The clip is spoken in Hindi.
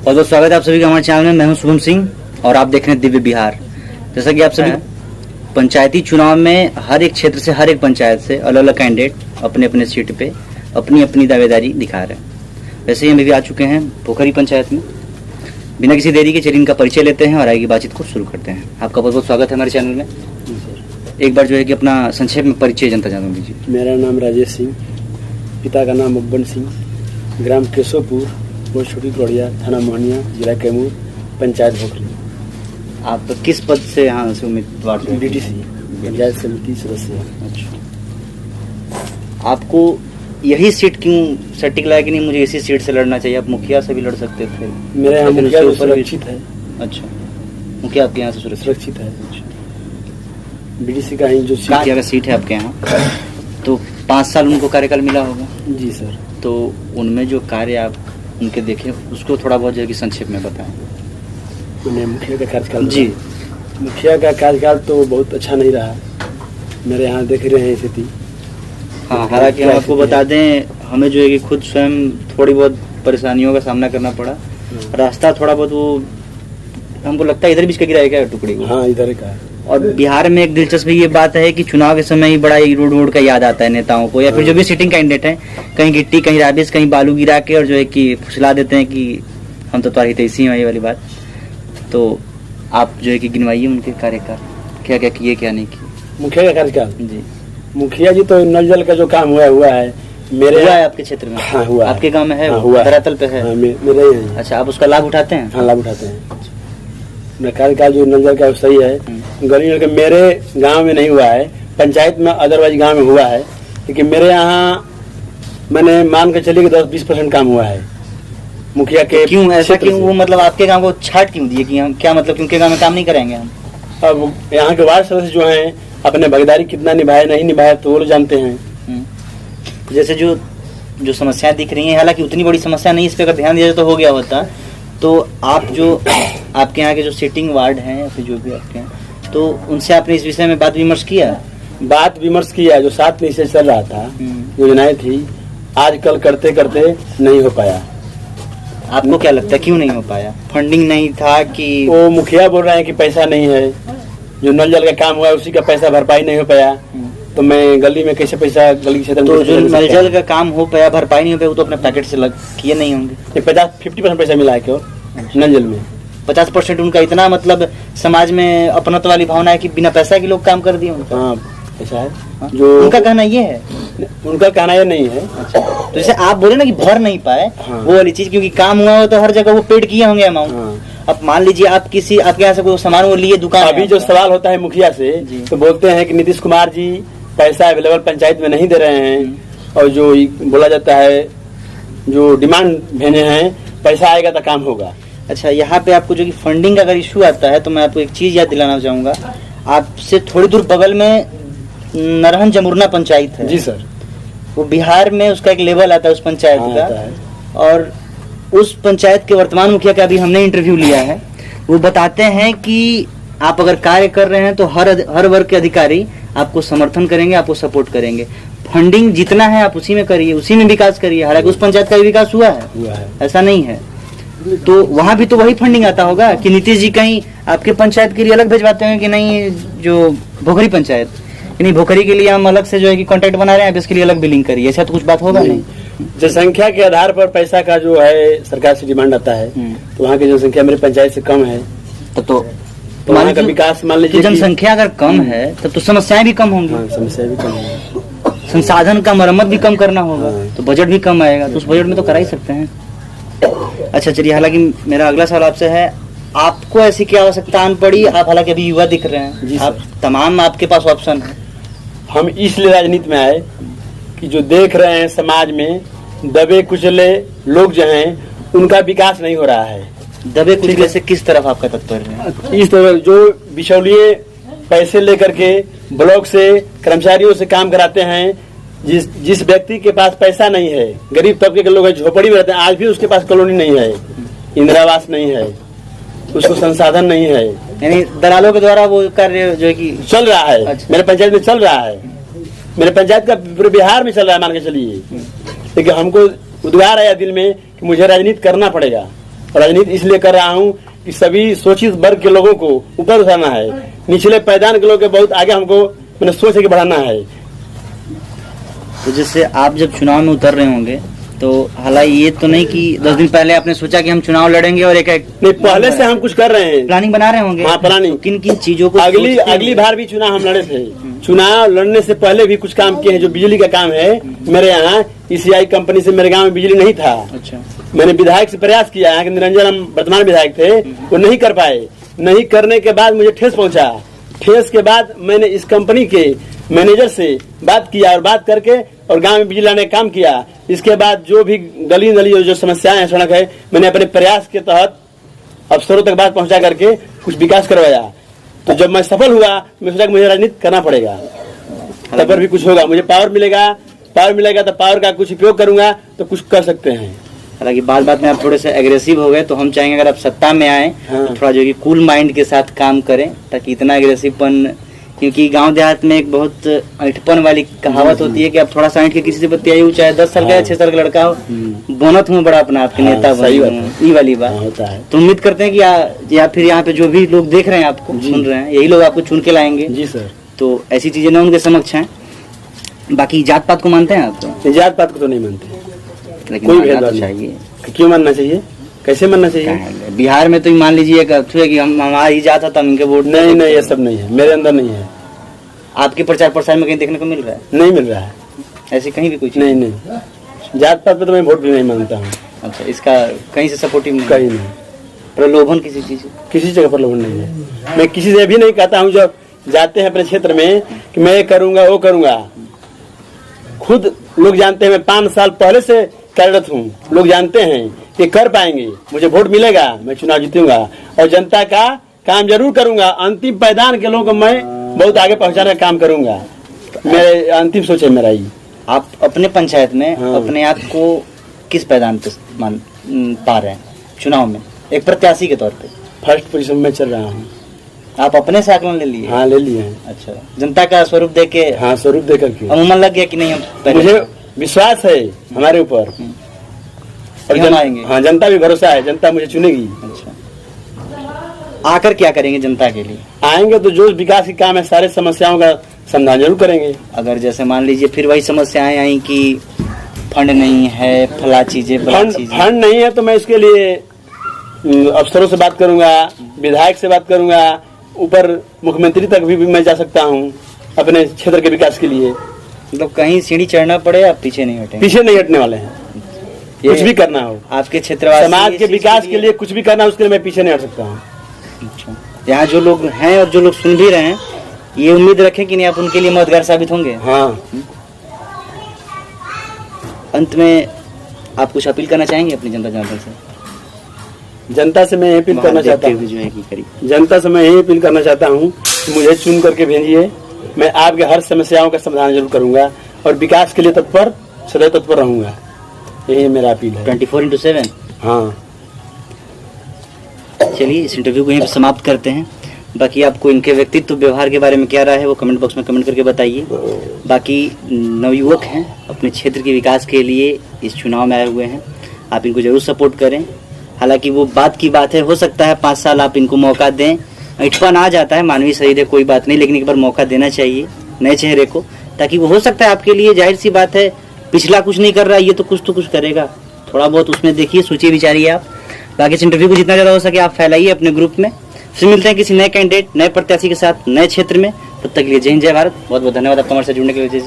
बहुत बहुत स्वागत है आप सभी का हमारे चैनल में। मैं हूं शुभम सिंह और आप देख रहे हैं दिव्य बिहार। जैसा कि आप सभी पंचायती चुनाव में हर एक क्षेत्र से, हर एक पंचायत से अलग अलग कैंडिडेट अपने अपने सीट पे अपनी अपनी दावेदारी दिखा रहे हैं। वैसे ही हम भी आ चुके हैं पोखरी पंचायत में। बिना किसी देरी के चलिए इनका परिचय लेते हैं और आगे की बातचीत को शुरू करते हैं। आपका बहुत बहुत स्वागत है हमारे चैनल में। एक बार जो है कि अपना संक्षेप में परिचय जनता जान दीजिए। मेरा नाम राजेश सिंह, पिता का नाम अब्बन सिंह, ग्राम केशवपुर, पोस्ट छोटी कौड़िया, थाना मोहनिया, जिला कैमूर, पंचायत भोखरी। आप किस पद से यहाँ से उम्मीदवार थे? डीटीसी पंचायत समिति सदस्य। अच्छा, आपको यही सीट क्यों सटीक लगा कि नहीं मुझे इसी सीट से लड़ना चाहिए? आप मुखिया से भी लड़ सकते थे। मेरे यहाँ मुखिया सुरक्षित है। अच्छा, मुखिया आपके यहाँ से सुरक्षित है। बीडीसी का ही जो सीट है आपके यहाँ, तो 5 साल उनको कार्यकाल मिला होगा। जी सर। तो उनमें जो कार्य आप उनके देखे उसको थोड़ा बहुत जो है कि संक्षेप में बताएं। मुखिया का कार्यकाल? जी, मुखिया का कार्यकाल तो बहुत अच्छा नहीं रहा। मेरे यहाँ देख रहे हैं स्थिति। हाँ, हालांकि हम आपको बता दें, हमें जो है कि खुद स्वयं थोड़ी बहुत परेशानियों का सामना करना पड़ा। रास्ता थोड़ा बहुत वो हमको लगता है इधर बीच का गिरा है क्या टुकड़ी को? हाँ, इधर का। और बिहार में एक दिलचस्प ये बात है कि चुनाव के समय ही बड़ा रोड का याद आता है नेताओं को, या फिर जो भी सिटिंग कैंडिडेट हैं, कहीं गिट्टी, कहीं राबिस, कहीं बालू गिरा के और जो है कि फुसला देते हैं कि हम तो तुम्हारी हितैषी हैं, ये वाली बात। तो आप जो है कि गिनवाइए उनके कार्यकाल, क्या क्या किए क्या नहीं किए। मुखिया का कार्यकाल? जी, मुखिया जी तो नल जल का जो काम हुआ है मेरे हुआ है आपके क्षेत्र में? हाँ, हुआ। आपके गाँव में है? हाँ, हुआ। धरातल पे है? हाँ, मेरे यहाँ। अच्छा, आप उसका लाभ उठाते हैं? हाँ, लाभ उठाते हैं। कार्यकाल जो नल जल का सही है। गली के मेरे गांव में नहीं हुआ है, पंचायत में अदरवाइज गांव में हुआ है, लेकिन मेरे यहाँ मैंने मान के चलिए कि 10-20% काम हुआ है मुखिया के। क्यों ऐसा? क्यों वो मतलब आपके गांव को छाट क्यों दिए कि हम क्या मतलब क्योंकि गांव में काम नहीं करेंगे हम? अब यहाँ के वार्ड सदस्य जो हैं अपने भागीदारी कितना निभाए नहीं निभाए तो वो लोग जानते हैं। जैसे जो समस्याएं दिख रही हैं, हालांकि उतनी बड़ी समस्या नहीं, इस पे अगर ध्यान दिया तो हो गया होता। तो आप जो आपके यहाँ के जो सिटिंग वार्ड हैं या फिर जो भी आपके यहाँ, तो उनसे आपने इस विषय में बात विमर्श किया? बात विमर्श किया। जो 7 निश्चय चल रहा था, योजनाएं थी, आजकल करते करते नहीं हो पाया। आपको क्या लगता है क्यों नहीं हो पाया? फंडिंग नहीं था कि वो मुखिया बोल रहे हैं कि पैसा नहीं है, जो नल जल का काम हुआ है उसी का पैसा भरपाई नहीं हो पाया, तो मैं गली में कैसे पैसा गली क्षेत्र में? तो जो नल जल का काम हो पाया, भरपाई नहीं हो पाया, वो तो अपने पैकेट से किए नहीं होंगे। 50% पैसा मिला है क्यों नल जल में? 50% उनका इतना मतलब समाज में अपनत्व वाली भावना है कि बिना पैसा के लोग काम कर दिए उनका। हाँ, ऐसा है। हाँ? जो उनका कहना ये है? उनका कहना ये नहीं है। अच्छा, तो जैसे आप बोले ना कि भर नहीं पाए, हाँ। वो वाली चीज, क्योंकि काम हुआ हो तो हर जगह वो पेड किए होंगे अमाउंट। हाँ। अब मान लीजिए आप किसी आपके यहाँ से कोई सामान वो लिए दुकान, अभी जो सवाल होता है मुखिया से, तो बोलते हैं कि नीतीश कुमार जी पैसा अवेलेबल पंचायत में नहीं दे रहे हैं, और जो बोला जाता है जो डिमांड भेजे हैं पैसा आएगा तो काम होगा। अच्छा, यहाँ पे आपको जो कि फंडिंग का अगर इशू आता है तो मैं आपको एक चीज याद दिलाना चाहूंगा। आपसे थोड़ी दूर बगल में नरहन जमुरना पंचायत है। जी सर। वो बिहार में उसका एक लेवल आता है उस पंचायत का, और उस पंचायत के वर्तमान मुखिया का अभी हमने इंटरव्यू लिया है। वो बताते हैं कि आप अगर कार्य कर रहे हैं तो हर वर्ग के अधिकारी आपको समर्थन करेंगे, आपको सपोर्ट करेंगे। फंडिंग जितना है आप उसी में करिए, उसी में विकास करिए। हालांकि उस पंचायत का विकास हुआ है, ऐसा नहीं है। तो वहां भी तो वही फंडिंग आता होगा कि नीतीश जी कहीं आपके पंचायत के लिए अलग भेजवाते हैं कि नहीं, जो भोखरी पंचायत कि नहीं, भोखरी के लिए हम अलग से जो है कि कॉन्ट्रैक्ट बना रहे हैं, आप इसके लिए अलग बिलिंग करिए, ऐसा तो कुछ बात होगा नहीं। जनसंख्या के आधार पर पैसा का जो है सरकार से डिमांड आता है, तो वहाँ की जनसंख्या मेरे पंचायत से कम है, तो वहाँ का विकास मान लीजिए जनसंख्या अगर कम है तब तो समस्याएं भी कम होंगी। हाँ, समस्या भी कम होगी। संसाधन का मरम्मत भी कम करना होगा, तो बजट भी कम आएगा, तो उस बजट में तो करा ही सकते हैं। अच्छा चलिए, हालांकि मेरा अगला सवाल आपसे है, आपको ऐसी क्या आवश्यकता आन पड़ी? आप हालांकि अभी युवा दिख रहे हैं, आप तमाम आपके पास ऑप्शन है। हम इसलिए राजनीति में आए कि जो देख रहे हैं समाज में दबे कुचले लोग जो हैं उनका विकास नहीं हो रहा है। दबे कुचले से किस तरफ आपका तात्पर्य है? इस तरह जो बिचौलिए पैसे लेकर के ब्लॉक से कर्मचारियों से काम कराते हैं, जिस व्यक्ति के पास पैसा नहीं है, गरीब तबके के लोग झोपड़ी में रहते हैं, आज भी उसके पास कॉलोनी नहीं है, इंदिरा आवास नहीं है, उसको संसाधन नहीं है, यानी दलालों के द्वारा वो कार्य जो है कि चल रहा है। अच्छा। मेरे पंचायत में चल रहा है, मेरे पंचायत का पूरे बिहार में चल रहा है मान के चलिए। लेकिन हमको उद्गार आया दिल में कि मुझे राजनीति करना पड़ेगा, और राजनीति इसलिए कर रहा हूँ कि सभी शोषित वर्ग के लोगों को ऊपर उठाना है, निचले पायदान के लोगों के बहुत आगे हमको मैंने सोच के बढ़ाना है। तो जैसे आप जब चुनाव में उतर रहे होंगे तो हालांकि ये तो नहीं कि 10 दिन पहले आपने सोचा कि हम चुनाव लड़ेंगे और एक नहीं, पहले से हम कुछ कर रहे हैं, प्लानिंग बना रहे होंगे। हाँ, प्लानिंग। तो किन किन चीजों को अगली बार भी चुनाव हम लड़े थे। चुनाव लड़ने से पहले भी कुछ काम किए हैं। जो बिजली का काम है मेरे यहाँ ECI कंपनी से मेरे गाँव में बिजली नहीं था। अच्छा, मैंने मैंने विधायक से प्रयास किया, यहाँ के निरंजन हम वर्तमान विधायक थे, वो नहीं कर पाए। नहीं करने के बाद मुझे ठेस पहुंचा। ठेस के बाद मैंने इस कंपनी के मैनेजर से बात किया और बात करके और गांव में बिजली लाने का काम किया। इसके बाद जो भी गली नली जो समस्याएं हैं, सड़क है, मैंने अपने प्रयास के तहत अफसरों तक बात पहुंचा करके कुछ विकास करवाया। तो जब मैं सफल हुआ, मैं सोचा कि मुझे राजनीति करना पड़ेगा, तब पर भी कुछ होगा, मुझे पावर मिलेगा तो पावर का कुछ उपयोग करूंगा तो कुछ कर सकते हैं। हालांकि बात में आप थोड़े से एग्रेसिव हो गए, तो हम चाहेंगे अगर आप सत्ता में आए हाँ। तो थोड़ा जो कि कूल माइंड के साथ काम करें, ताकि इतना एग्रेसिवपन, क्योंकि गांव देहात में एक बहुत ऐठपन वाली कहावत होती है कि आप थोड़ा सा ऐठ के किसी से बतियाई, चाहे 10 साल का या 6 साल का लड़का हो, बनत हूँ बड़ा अपना आपके नेता सही बात बन, ये वाली बात होता है। तो उम्मीद करते हैं कि या फिर यहाँ पे जो भी लोग देख रहे हैं, आपको सुन रहे हैं, यही लोग आपको चुन के लाएंगे। जी सर। तो ऐसी चीजें ना उनके समक्ष हैं। बाकी जात पात को मानते हैं आप? तो जात पात को तो नहीं मानते, लेकिन कोई मानना भेदभाव तो नहीं। चाहिए। क्यों मानना चाहिए, कैसे मानना चाहिए? बिहार में तो मान लीजिए कि हम हमारी जात है तो हम इनके वोट नहीं, ये सब नहीं है, मेरे अंदर नहीं है। आपके प्रचार प्रसार में कहीं देखने को मिल रहा है? नहीं मिल रहा है, ऐसे कहीं भी कुछ नहीं। जात पात पे तो मैं वोट भी नहीं मानता हूँ। अच्छा, इसका कहीं से सपोर्टिव नहीं? कहीं नहीं। प्रलोभन किसी जगह प्रलोभन नहीं है। मैं किसी से भी नहीं कहता हूँ जब जाते हैं अपने क्षेत्र में कि मैं ये करूंगा वो करूंगा। खुद लोग जानते हैं, मैं 5 साल पहले से कार्यरत हूँ, लोग जानते हैं कि कर पाएंगे, मुझे वोट मिलेगा, मैं चुनाव जीतूंगा और जनता का काम जरूर करूंगा। अंतिम पायदान के लोगों को मैं बहुत आगे पहुंचाने का काम करूंगा। मेरे अंतिम सोच है मेरा ही। आप अपने पंचायत में हाँ। अपने आप को किस पैदान पे पा रहे हैं चुनाव में, एक प्रत्याशी के तौर पे? फर्स्ट पोजीशन में चल रहा हूँ। आप अपने से आकलन ले लिए? हाँ, ले लिए हैं। अच्छा, जनता का स्वरूप दे के? हाँ, स्वरूप दे करके अमूमन लग गया कि नहीं हम मुझे विश्वास है हमारे ऊपर और हम आएंगे। हाँ, जनता भी भरोसा है, जनता मुझे चुनेगी। अच्छा, आकर क्या करेंगे जनता के लिए? आएंगे तो जो विकास के काम है सारे समस्याओं का समाधान जरूर करेंगे। अगर जैसे मान लीजिए फिर वही समस्याएं आई कि फंड नहीं है, फला चीजें फंड नहीं है, तो मैं इसके लिए अफसरों से बात करूंगा, विधायक से बात करूंगा, ऊपर मुख्यमंत्री तक भी मैं जा सकता हूं अपने क्षेत्र के विकास के लिए। मतलब कहीं सीढ़ी चढ़ना पड़े आप पीछे नहीं हटेंगे? पीछे नहीं हटने वाले हैं। कुछ भी करना हो, आपके क्षेत्र समाज के विकास के लिए कुछ भी करना, उसके लिए मैं पीछे नहीं हट सकता हूँ। अच्छा, यहाँ जो लोग हैं और जो लोग सुन भी रहे हैं, ये उम्मीद रखें कि नहीं आप उनके लिए मददगार साबित होंगे। हाँ। अंत में आप कुछ अपील करना चाहेंगे अपनी जनता जनार्दन से? जनता से मैं यही अपील करना चाहता हूँ, जो है कि करीब जनता से मैं यही अपील करना चाहता हूँ कि मुझे चुन करके भेजिए, मैं आपके हर समस्याओं का समाधान जरूर करूंगा और विकास के लिए तत्पर, सदैव तत्पर रहूंगा। यही मेरा अपील है। 24/7। हाँ। चलिए, इस इंटरव्यू को यहीं पर समाप्त करते हैं। बाकी आपको इनके व्यक्तित्व व्यवहार के बारे में क्या राय है वो कमेंट बॉक्स में कमेंट करके बताइए। बाकी नवयुवक हैं, अपने क्षेत्र के विकास के लिए इस चुनाव में आए हुए हैं, आप इनको जरूर सपोर्ट करें। हालांकि वो बात की बात है, हो सकता है 5 साल आप इनको मौका दें, ऐठपन आ जाता है, मानवीय शरीर है, कोई बात नहीं, लेकिन एक बार मौका देना चाहिए नए चेहरे को, ताकि वो हो सकता है आपके लिए, जाहिर सी बात है, पिछला कुछ नहीं कर रहा, ये तो कुछ करेगा, थोड़ा बहुत उसमें देखिए, सोचिए विचारिए आप। बाकी इस इंटरव्यू को जितना ज़्यादा हो सके आप फैलाइए अपने ग्रुप में। फिर मिलते हैं किसी नए कैंडिडेट, नए प्रत्याशी के साथ, नए क्षेत्र में। तब तक के लिए जय हिंद, जय भारत। बहुत बहुत धन्यवाद आपका हमारे साथ जुड़ने के लिए।